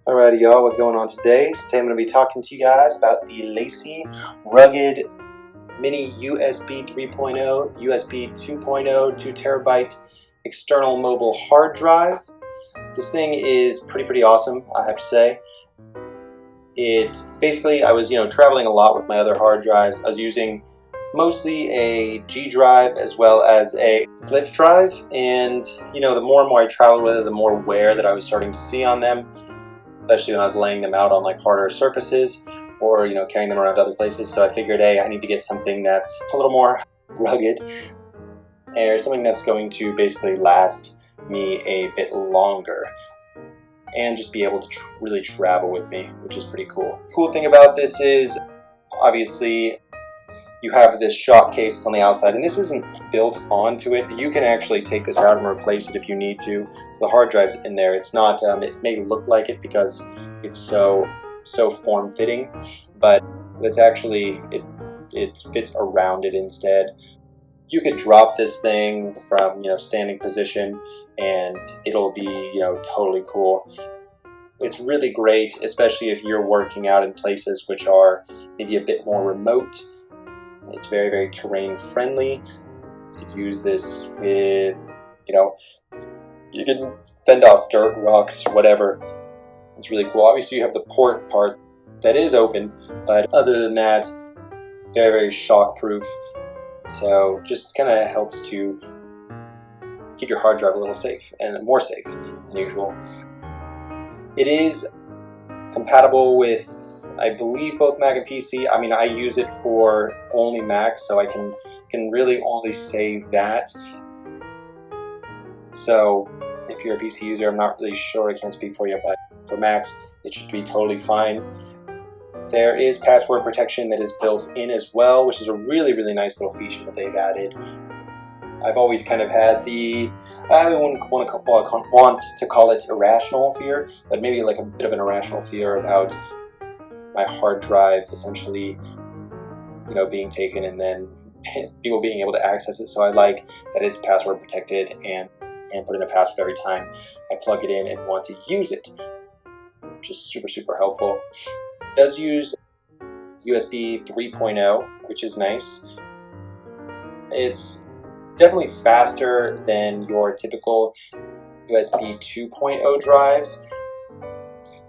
Alrighty y'all, what's going on today? Today I'm going to be talking to you guys about the Lacie rugged mini USB 3.0, USB 2.0, 2 terabyte external mobile hard drive. This thing is pretty awesome, I have to say. It basically, I was traveling a lot with my other hard drives. I was using mostly a G drive as well as a Glyph drive, and the more and more I traveled with it, the more wear that I was starting to see on them, especially when I was laying them out on like harder surfaces or carrying them around other places. So I figured, hey, I need to get something that's a little more rugged, or something that's going to basically last me a bit longer and just be able to really travel with me, which is pretty cool. Cool thing about this is, obviously, you have this shock case on the outside, and this isn't built onto it. You can actually take this out and replace it if you need to. So the hard drive's in there. It's not, it may look like it because it's so form-fitting, but it's actually, it fits around it instead. You could drop this thing from, standing position, and it'll be, totally cool. It's really great, especially if you're working out in places which are maybe a bit more remote. It's very terrain friendly. You could use this with, you can fend off dirt, rocks, whatever. It's really cool. Obviously you have the port part that is open, but other than that, very shock proof. So just kind of helps to keep your hard drive a little safe, and more safe than usual. It is compatible with, I believe, both Mac and PC. I mean, I use it for only Mac, so I can really only say that. So if you're a PC user, I'm not really sure, I can't speak for you, but for Macs, it should be totally fine. There is password protection that is built in as well, which is a really nice little feature that they've added. I've always kind of had the, I wouldn't want to call it irrational fear, but maybe like a bit of an irrational fear about my hard drive essentially, being taken and then people being able to access it. So I like that it's password protected and put in a password every time I plug it in and want to use it, which is super helpful. It does use USB 3.0, which is nice. It's definitely faster than your typical USB 2.0 drives,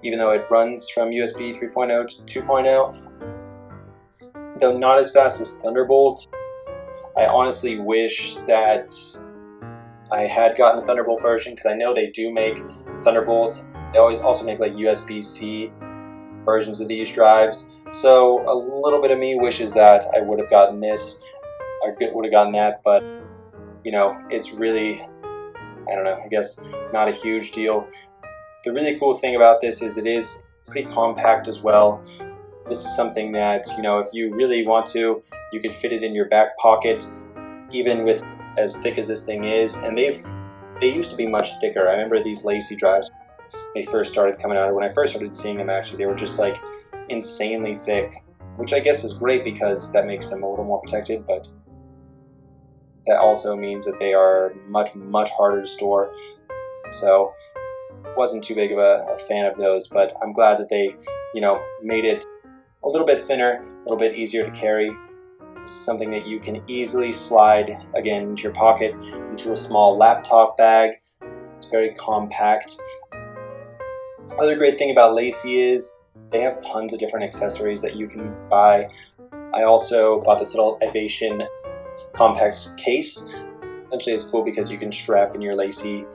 even though it runs from USB 3.0 to 2.0, though not as fast as Thunderbolt. I honestly wish that I had gotten the Thunderbolt version, because I know they do make Thunderbolt. They always also make like USB-C versions of these drives. So a little bit of me wishes that I would have gotten this, or would have gotten that, but it's really, I don't know, I guess not a huge deal. The really cool thing about this is it is pretty compact as well. This is something that, if you really want to, you could fit it in your back pocket, even with as thick as this thing is. And they used to be much thicker. I remember these Lacie drives, they first started coming out. When I first started seeing them, actually, they were just like insanely thick, which I guess is great because that makes them a little more protected, but that also means that they are much harder to store. So wasn't too big of a fan of those, but I'm glad that they made it a little bit thinner, a little bit easier to carry. This is something that you can easily slide again into your pocket, into a small laptop bag. It's very compact. Other great thing about Lacie is they have tons of different accessories that you can buy. I also bought this little Ovation compact case. Essentially it's cool because you can strap in your Lacie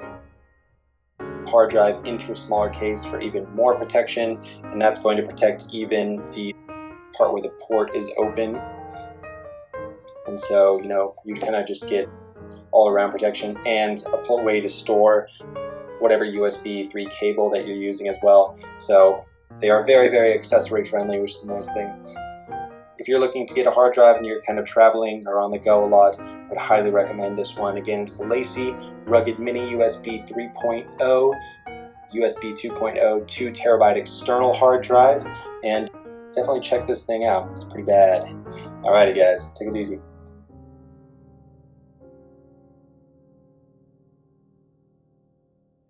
hard drive into a smaller case for even more protection, and that's going to protect even the part where the port is open. And so you kind of just get all around protection and a way to store whatever USB 3 cable that you're using as well. So they are very accessory friendly, which is a nice thing. If you're looking to get a hard drive and you're kind of traveling or on the go a lot, I would highly recommend this one. Again, it's the Lacie Rugged Mini USB 3.0, USB 2.0, 2 terabyte external hard drive, and definitely check this thing out. It's pretty bad. Alrighty guys, take it easy.